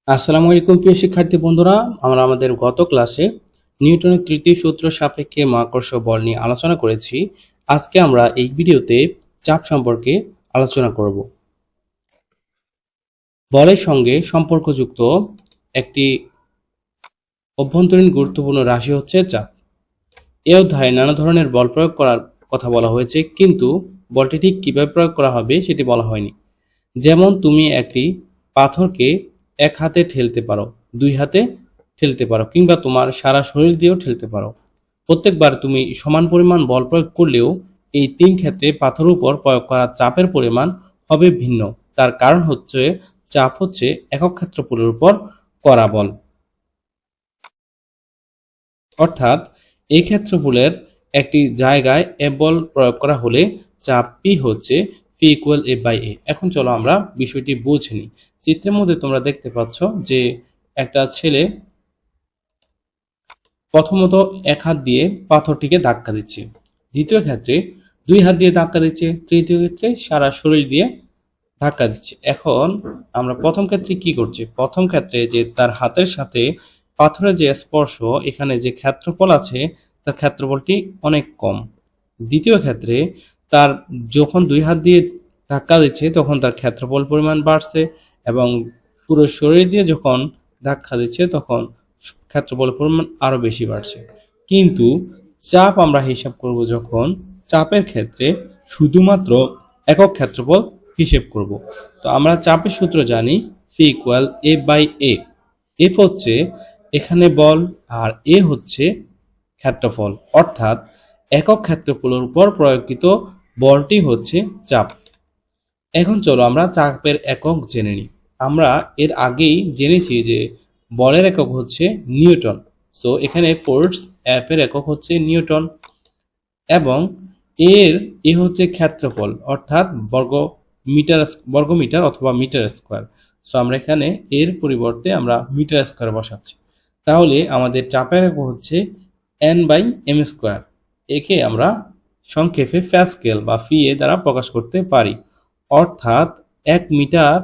আসসালামু আলাইকুম প্রিয় শিক্ষার্থী বন্ধুরা, আমরা আমাদের গত ক্লাসে নিউটনের তৃতীয় সূত্র সাপেক্ষে মহাকর্ষ বল নিয়ে আলোচনা করেছি। আজকে আমরা এই ভিডিওতে চাপ সম্পর্কে আলোচনা করব। বলের সঙ্গে সম্পর্কযুক্ত একটি অভ্যন্তরীণ গুরুত্বপূর্ণ রাশি হচ্ছে চাপ। এই অধ্যায়ে নানা ধরনের বল প্রয়োগ করার কথা বলা হয়েছে, কিন্তু বলটি ঠিক কিভাবে প্রয়োগ করা হবে সেটি বলা হয়নি। যেমন তুমি একটি পাথরকে এক হাতে ঠেলতে পারো, দুই হাতে ঠেলতে পারো, কিংবা তোমার সারা শরীর দিয়েও ঠেলতে পারো। প্রত্যেকবার তুমি সমান পরিমাণ বল প্রয়োগ করলেও এই তিন ক্ষেত্রে পাথরের উপর প্রয়োগ করা চাপের পরিমাণ হবে ভিন্ন। তার কারণ হচ্ছে চাপ হচ্ছে একক ক্ষেত্রফলের উপর করা বল, অর্থাৎ এই ক্ষেত্রফলের একটি জায়গায় এ বল প্রয়োগ করা হলে চাপ পি হচ্ছে পি ইকুয়াল এ বাই এ। এখন চলো আমরা বিষয়টি বুঝে নিই। চিত্রের মধ্যে তোমরা দেখতে পাচ্ছ যে একটা ছেলে প্রথমত এক হাত দিয়ে পাথরটিকে ধাক্কা দিচ্ছে, দ্বিতীয় ক্ষেত্রে দুই হাত দিয়ে ধাক্কা দিচ্ছে, তৃতীয় ক্ষেত্রে সারা শরীর দিয়ে ধাক্কা দিচ্ছে। এখন আমরা প্রথম ক্ষেত্রে কি করছি? প্রথম ক্ষেত্রে যে তার হাতের সাথে পাথরের যে স্পর্শ, এখানে যে ক্ষেত্রফল আছে তার ক্ষেত্রফলটি অনেক কম। দ্বিতীয় ক্ষেত্রে তার যখন দুই হাত দিয়ে ধাক্কা দিচ্ছে তখন তার ক্ষেত্রফল পরিমাণ বাড়ছে, এবং পুরো শরীর দিয়ে যখন ধাক্কা দিচ্ছে তখন ক্ষেত্রফল পরিমাণ আরো বেশি বাড়ছে। কিন্তু চাপ আমরা হিসাব করব যখন চাপের ক্ষেত্রে শুধুমাত্র একক ক্ষেত্রফল হিসেব করব। তো আমরা চাপের সূত্র জানি, P equal A by A. F হচ্ছে এখানে বল আর এ হচ্ছে ক্ষেত্রফল, অর্থাৎ একক ক্ষেত্রফলের উপর প্রয়োগকৃত বলটি হচ্ছে চাপ। এখন চলো আমরা চাপের একক জেনে নিই। আমরা এর আগেই জেনেছি যে বলের একক হচ্ছে নিউটন। সো এখানে ফোর্স এফ এর একক হচ্ছে নিউটন, এবং এ হচ্ছে ক্ষেত্রফল, অর্থাৎ বর্গমিটার অথবা মিটার স্কোয়ার। সো আমরা এখানে এর পরিবর্তে আমরা মিটার স্কোয়ার বসাচ্ছি। তাহলে আমাদের চাপের একক হচ্ছে এন বাই এম স্কোয়ার। একে আমরা সংক্ষেপে প্যাসকেল বা ফিএ দ্বারা প্রকাশ করতে পারি। অর্থাৎ 1 মিটার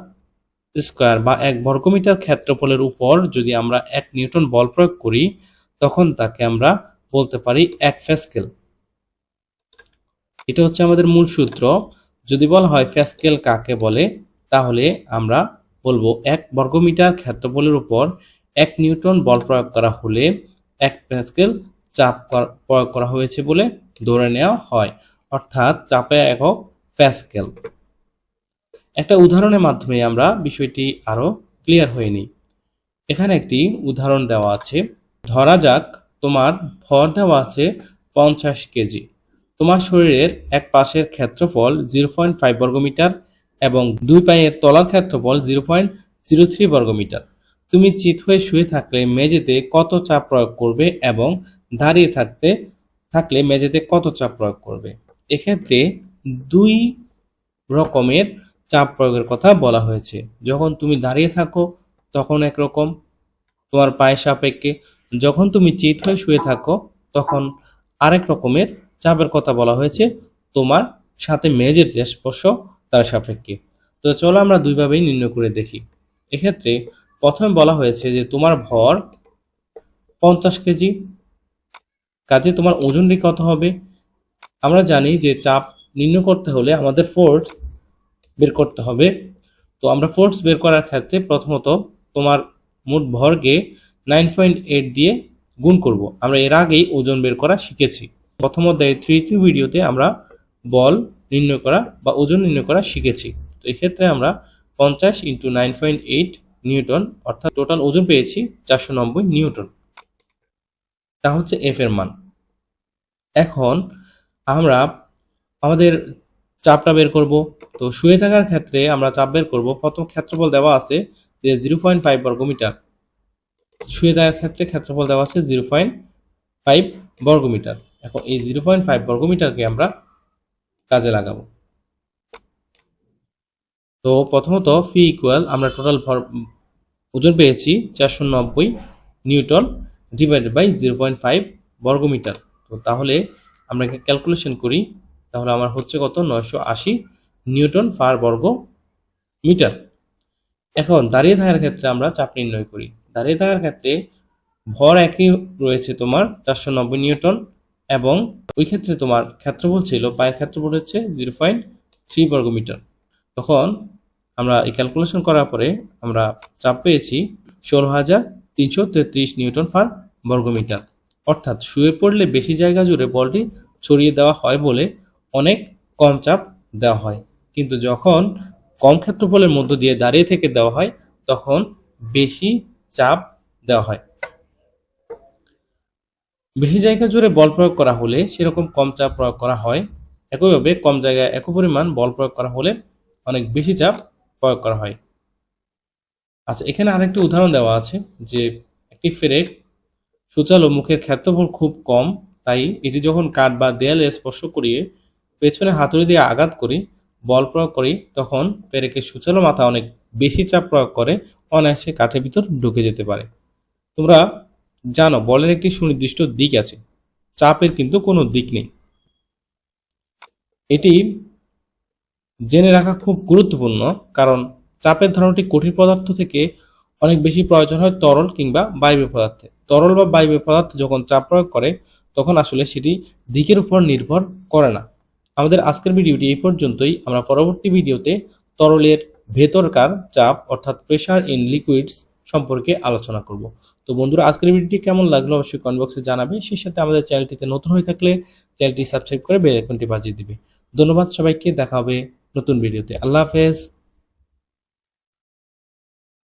স্কোয়ার বা 1 বর্গমিটার ক্ষেত্রফলের উপর যদি আমরা 1 নিউটন বল প্রয়োগ করি, তখন তাকে আমরা বলতে পারি 1 প্যাসকেল। এটা হচ্ছে আমাদের মূল সূত্র। যদি বলা হয় প্যাসকেল কাকে বলে, তাহলে আমরা বলবো 1 বর্গমিটার ক্ষেত্রফলের উপর 1 নিউটন বল প্রয়োগ করা হলে 1 প্যাসকেল চাপ প্রয়োগ করা হয়েছে বলে ধরে নেওয়া হয়, অর্থাৎ চাপের একক প্যাসকেল। একটা উদাহরণের মাধ্যমে আমরা বিষয়টি আরো ক্লিয়ার হয়ে নিই। এখানে একটি উদাহরণ দেওয়া আছে। ধরা যাক তোমার ভর দেওয়া আছে 50 কেজি। তোমার শরীরের এক পাশের ক্ষেত্রফল 0.5 বর্গমিটার এবং দুই পায়ের তলার ক্ষেত্রফল 0.03 বর্গমিটার। তুমি চিত হয়ে শুয়ে থাকলে মেঝেতে কত চাপ প্রয়োগ করবে, এবং দাঁড়িয়ে থাকলে মেঝেতে কত চাপ প্রয়োগ করবে? এক্ষেত্রে দুই রকমের চাপ প্রয়োগের কথা বলা হয়েছে। যখন তুমি দাঁড়িয়ে থাকো তখন একরকম তোমার পায়ের সাপেক্ষে, যখন তুমি চিত হয়ে শুয়ে থাকো তখন আরেক রকমের চাপের কথা বলা হয়েছে তোমার সাথে মেঝের যে স্পর্শ তার সাপেক্ষে। তো চলো আমরা দুইভাবেই নির্ণয় করে দেখি। এক্ষেত্রে প্রথমে বলা হয়েছে যে তোমার ভর 50 কেজি, কাজে তোমার ওজনটি কত হবে? আমরা জানি যে চাপ নির্ণয় করতে হলে আমাদের ফোর্স বের করতে হবে। তো আমরা ফোর্স বের করার ক্ষেত্রে প্রথমত তোমার মোট ভরকে 9.8 দিয়ে গুণ করব। আমরা এর আগেই ওজন বের করা শিখেছি। প্রথম অধ্যায়ে তৃতীয় ভিডিওতে আমরা বল নির্ণয় করা বা ওজন নির্ণয় করা শিখেছি। তো এক্ষেত্রে আমরা 50 ইন্টু 9.8 নিউটন, অর্থাৎ টোটাল ওজন পেয়েছি 490 নিউটন। তা হচ্ছে এফ এর মান। এখন আমরা আমাদের চাপটা বের করব। তো শুয়ে থাকার ক্ষেত্রে আমরা চাপ বের করব। প্রথম ক্ষেত্রফল দেওয়া আছে যে 0.5 বর্গমিটার। শুয়ে থাকার ক্ষেত্রে ক্ষেত্রফল দেওয়া আছে 0.5 বর্গমিটার। এখন এই 0.5 বর্গমিটারকে আমরা কাজে লাগাবো। তো প্রথমত ফি ইকুয়াল আমরা টোটাল ওজন পেয়েছি 490 নিউটন ডিভাইডেড বাই 0.5 বর্গমিটার। তো তাহলে আমরা ক্যালকুলেশন করি, তাহলে আমার হচ্ছে কত? 980 নিউটন পার বর্গ মিটার। এখন দাঁড়িয়ে থাকার ক্ষেত্রে আমরা চাপ নির্ণয় করি। দাঁড়িয়ে থাকার ক্ষেত্রে ভর একই রয়েছে তোমার 490 নিউটন, এবং ওই ক্ষেত্রে তোমার ক্ষেত্রফল ছিল, পায়ের ক্ষেত্রফল হচ্ছে 0.3 বর্গমিটার। তখন আমরা এই ক্যালকুলেশন করার পরে আমরা চাপ পেয়েছি 16,333 নিউটন পার বর্গমিটার। অর্থাৎ শুয়ে পড়লে বেশি জায়গা জুড়ে বলটি ছড়িয়ে দেওয়া হয় বলে অনেক কম চাপ দেওয়া হয়, কিন্তু যখন কম ক্ষেত্রফলের মধ্য দিয়ে দাঁড়িয়ে থেকে দেওয়া হয় তখন বেশি চাপ দেওয়া হয়। বেশি জায়গা জুড়ে বল প্রয়োগ করা হলে সেরকম কম চাপ প্রয়োগ করা হয়, একইভাবে কম জায়গায় একই পরিমাণ বল প্রয়োগ করা হলে অনেক বেশি চাপ প্রয়োগ করা হয়। আচ্ছা, এখানে আরেকটি উদাহরণ দেওয়া আছে যে একটি ফেরেক সূচালো মুখের ক্ষেত্রফল খুব কম, তাই এটি যখন কাঠ বা দেয়ালে স্পর্শ করিয়ে পেছনে হাতুড়ি দিয়ে আঘাত করি, বল প্রয়োগ করি, তখন পেরেকের সূচালো মাথা অনেক বেশি চাপ প্রয়োগ করে অনায়াসে কাঠের ভিতর ঢুকে যেতে পারে। তোমরা জানো বলের একটি সুনির্দিষ্ট দিক আছে, চাপের কিন্তু কোনো দিক নেই। এটি জেনে রাখা খুব গুরুত্বপূর্ণ, কারণ চাপের ধারণাটি কঠিন পদার্থ থেকে অনেক বেশি প্রয়োজন হয় তরল কিংবা বায়বীয় পদার্থে। তরল বা বায়বীয় পদার্থে যখন চাপ প্রয়োগ করে তখন আসলে সেটি দিকের উপর নির্ভর করে না। আমাদের আজকের ভিডিওটি এই পর্যন্তই। আমরা পরবর্তী ভিডিওতে তরলের ভেতরকার চাপ অর্থাৎ প্রেসার ইন লিকুইডস সম্পর্কে আলোচনা করব। তো বন্ধুরা, আজকের ভিডিওটি কেমন লাগলো অবশ্যই কমেন্ট বক্সে জানাবে। সেই সাথে আমাদের চ্যানেলটিতে নতুন হয়ে থাকলে চ্যানেলটি সাবস্ক্রাইব করে বেল আইকনটি বাজিয়ে দিবে। ধন্যবাদ সবাইকে, দেখা হবে নতুন ভিডিওতে। আল্লাহ হাফেজ।